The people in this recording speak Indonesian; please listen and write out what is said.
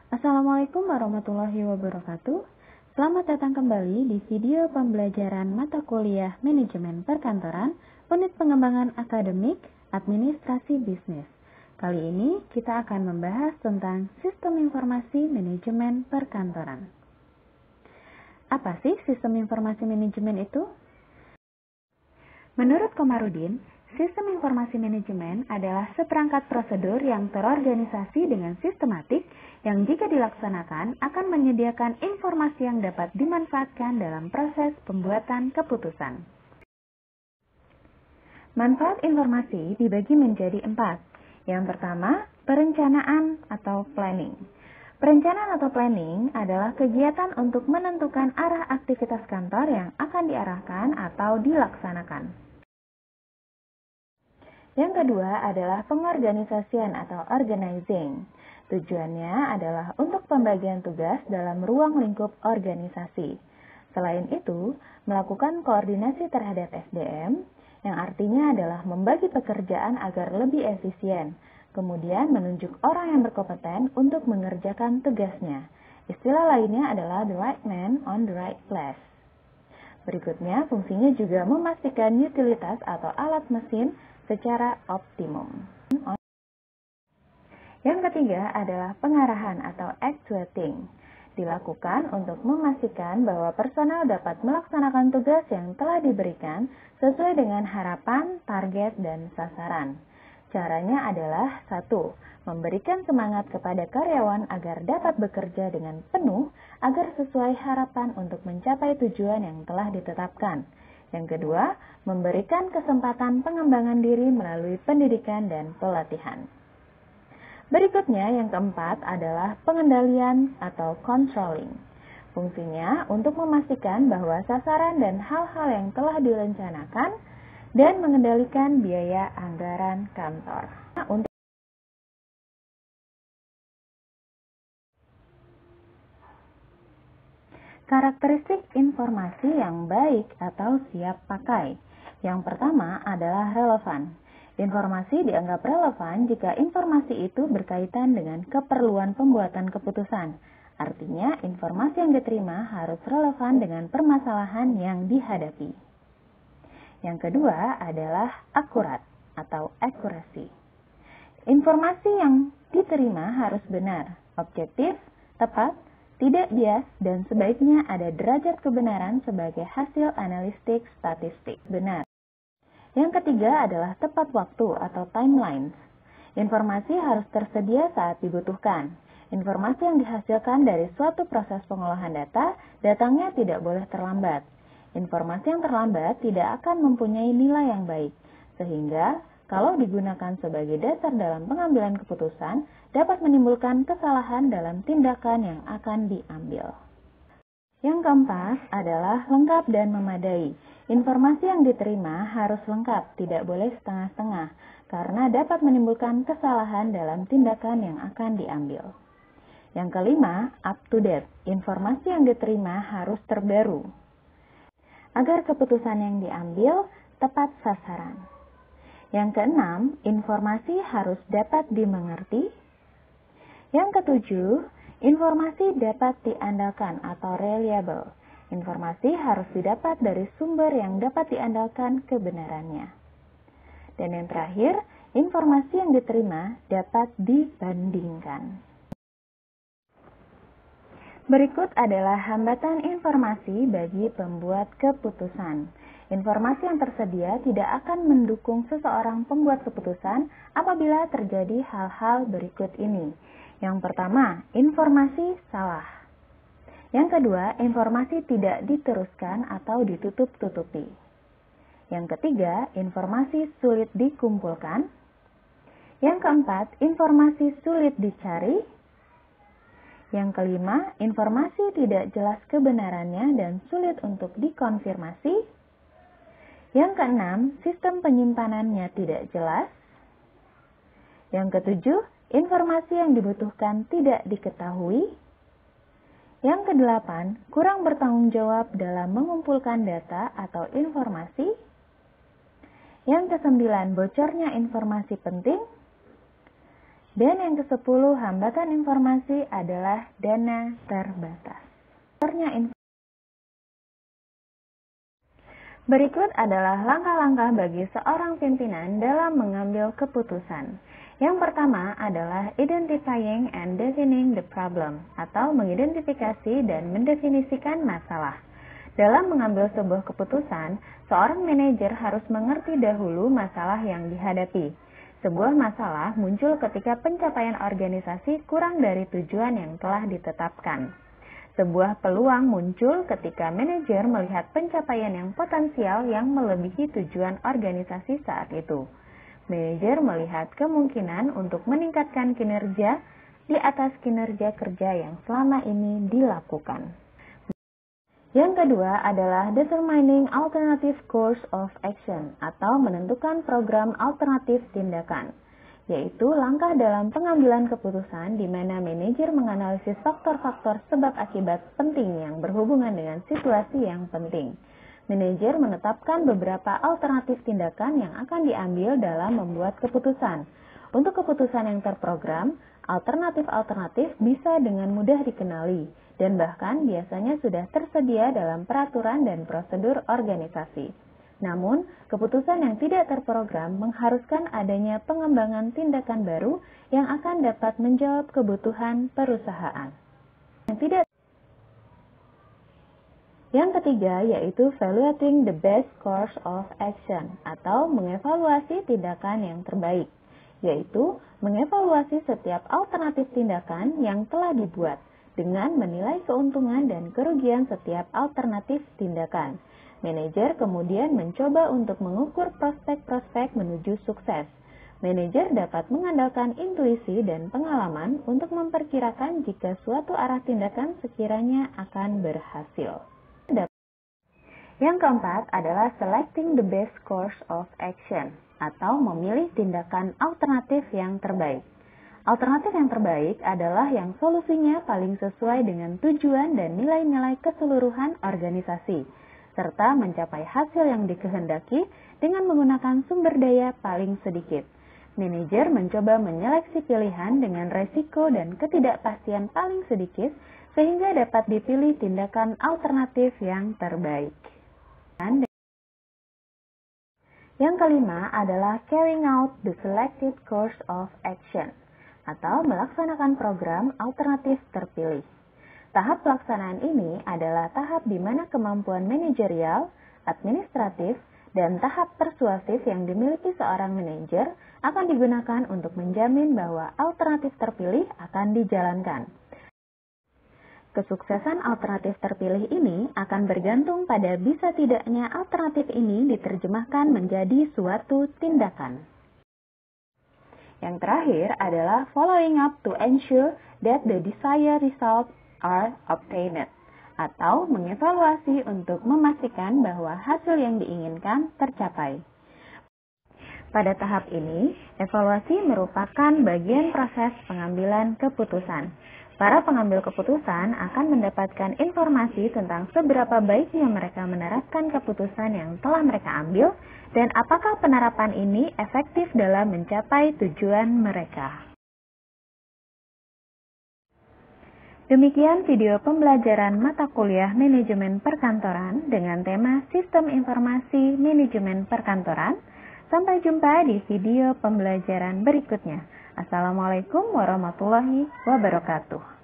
Assalamualaikum warahmatullahi wabarakatuh. Selamat datang kembali di video pembelajaran mata kuliah Manajemen Perkantoran, Unit Pengembangan Akademik, Administrasi Bisnis. Kali ini kita akan membahas tentang Sistem Informasi Manajemen Perkantoran. Apa sih Sistem Informasi Manajemen itu? Menurut Komarudin, Sistem informasi manajemen adalah seperangkat prosedur yang terorganisasi dengan sistematik yang jika dilaksanakan akan menyediakan informasi yang dapat dimanfaatkan dalam proses pembuatan keputusan. Manfaat informasi dibagi menjadi 4. Yang pertama, perencanaan atau planning. Perencanaan atau planning adalah kegiatan untuk menentukan arah aktivitas kantor yang akan diarahkan atau dilaksanakan. Yang kedua adalah pengorganisasian atau organizing. Tujuannya adalah untuk pembagian tugas dalam ruang lingkup organisasi. Selain itu, melakukan koordinasi terhadap SDM, yang artinya adalah membagi pekerjaan agar lebih efisien, kemudian menunjuk orang yang berkompeten untuk mengerjakan tugasnya. Istilah lainnya adalah the right man on the right place. Berikutnya, fungsinya juga memastikan utilitas atau alat mesin secara optimum. Yang ketiga adalah pengarahan atau actuating. Dilakukan untuk memastikan bahwa personel dapat melaksanakan tugas yang telah diberikan sesuai dengan harapan, target, dan sasaran. Caranya adalah 1. Memberikan semangat kepada karyawan agar dapat bekerja dengan penuh agar sesuai harapan untuk mencapai tujuan yang telah ditetapkan. Yang kedua, memberikan kesempatan pengembangan diri melalui pendidikan dan pelatihan. Berikutnya, yang keempat adalah pengendalian atau controlling. Fungsinya untuk memastikan bahwa sasaran dan hal-hal yang telah direncanakan dan mengendalikan biaya anggaran kantor. Karakteristik informasi yang baik atau siap pakai. Yang pertama adalah relevan. Informasi dianggap relevan jika informasi itu berkaitan dengan keperluan pembuatan keputusan. Artinya, informasi yang diterima harus relevan dengan permasalahan yang dihadapi. Yang kedua adalah akurat atau accuracy. Informasi yang diterima harus benar, objektif, tepat, tidak bias, dan sebaiknya ada derajat kebenaran sebagai hasil analistik statistik benar. Yang ketiga adalah tepat waktu atau timelines. Informasi harus tersedia saat dibutuhkan. Informasi yang dihasilkan dari suatu proses pengolahan data, datangnya tidak boleh terlambat. Informasi yang terlambat tidak akan mempunyai nilai yang baik, sehingga kalau digunakan sebagai dasar dalam pengambilan keputusan, dapat menimbulkan kesalahan dalam tindakan yang akan diambil. Yang keempat adalah lengkap dan memadai. Informasi yang diterima harus lengkap, tidak boleh setengah-setengah, karena dapat menimbulkan kesalahan dalam tindakan yang akan diambil. Yang kelima, up to date. Informasi yang diterima harus terbaru, agar keputusan yang diambil tepat sasaran. Yang keenam, informasi harus dapat dimengerti. Yang ketujuh, informasi dapat diandalkan atau reliable. Informasi harus didapat dari sumber yang dapat diandalkan kebenarannya. Dan yang terakhir, informasi yang diterima dapat dibandingkan. Berikut adalah hambatan informasi bagi pembuat keputusan. Informasi yang tersedia tidak akan mendukung seseorang pembuat keputusan apabila terjadi hal-hal berikut ini. Yang pertama, informasi salah. Yang kedua, informasi tidak diteruskan atau ditutup-tutupi. Yang ketiga, informasi sulit dikumpulkan. Yang keempat, informasi sulit dicari. Yang kelima, informasi tidak jelas kebenarannya dan sulit untuk dikonfirmasi. Yang keenam, sistem penyimpanannya tidak jelas. Yang ketujuh, informasi yang dibutuhkan tidak diketahui. Yang kedelapan, kurang bertanggung jawab dalam mengumpulkan data atau informasi. Yang kesembilan, bocornya informasi penting. Dan yang ke-10, hambatan informasi adalah dana terbatas. Berikut adalah langkah-langkah bagi seorang pimpinan dalam mengambil keputusan. Yang pertama adalah identifying and defining the problem, atau mengidentifikasi dan mendefinisikan masalah. Dalam mengambil sebuah keputusan, seorang manajer harus mengerti dahulu masalah yang dihadapi. Sebuah masalah muncul ketika pencapaian organisasi kurang dari tujuan yang telah ditetapkan. Sebuah peluang muncul ketika manajer melihat pencapaian yang potensial yang melebihi tujuan organisasi saat itu. Manajer melihat kemungkinan untuk meningkatkan kinerja di atas kinerja kerja yang selama ini dilakukan. Yang kedua adalah determining alternative course of action, atau menentukan program alternatif tindakan, yaitu langkah dalam pengambilan keputusan di mana manajer menganalisis faktor-faktor sebab akibat penting yang berhubungan dengan situasi yang penting. Manajer menetapkan beberapa alternatif tindakan yang akan diambil dalam membuat keputusan. Untuk keputusan yang terprogram, alternatif-alternatif bisa dengan mudah dikenali dan bahkan biasanya sudah tersedia dalam peraturan dan prosedur organisasi. Namun, keputusan yang tidak terprogram mengharuskan adanya pengembangan tindakan baru yang akan dapat menjawab kebutuhan perusahaan. Yang ketiga yaitu evaluating the best course of action, atau mengevaluasi tindakan yang terbaik, yaitu mengevaluasi setiap alternatif tindakan yang telah dibuat dengan menilai keuntungan dan kerugian setiap alternatif tindakan. Manajer kemudian mencoba untuk mengukur prospek-prospek menuju sukses. Manajer dapat mengandalkan intuisi dan pengalaman untuk memperkirakan jika suatu arah tindakan sekiranya akan berhasil. Yang keempat adalah selecting the best course of action, atau memilih tindakan alternatif yang terbaik. Alternatif yang terbaik adalah yang solusinya paling sesuai dengan tujuan dan nilai-nilai keseluruhan organisasi, serta mencapai hasil yang dikehendaki dengan menggunakan sumber daya paling sedikit. Manajer mencoba menyeleksi pilihan dengan resiko dan ketidakpastian paling sedikit sehingga dapat dipilih tindakan alternatif yang terbaik. Yang kelima adalah carrying out the selected course of action, atau melaksanakan program alternatif terpilih. Tahap pelaksanaan ini adalah tahap di mana kemampuan manajerial, administratif, dan tahap persuasif yang dimiliki seorang manajer akan digunakan untuk menjamin bahwa alternatif terpilih akan dijalankan. Kesuksesan alternatif terpilih ini akan bergantung pada bisa tidaknya alternatif ini diterjemahkan menjadi suatu tindakan. Yang terakhir adalah following up to ensure that the desired result are obtained, atau mengevaluasi untuk memastikan bahwa hasil yang diinginkan tercapai. Pada tahap ini, evaluasi merupakan bagian proses pengambilan keputusan. Para pengambil keputusan akan mendapatkan informasi tentang seberapa baiknya mereka menerapkan keputusan yang telah mereka ambil dan apakah penerapan ini efektif dalam mencapai tujuan mereka. Demikian video pembelajaran mata kuliah Manajemen Perkantoran dengan tema Sistem Informasi Manajemen Perkantoran. Sampai jumpa di video pembelajaran berikutnya. Assalamualaikum warahmatullahi wabarakatuh.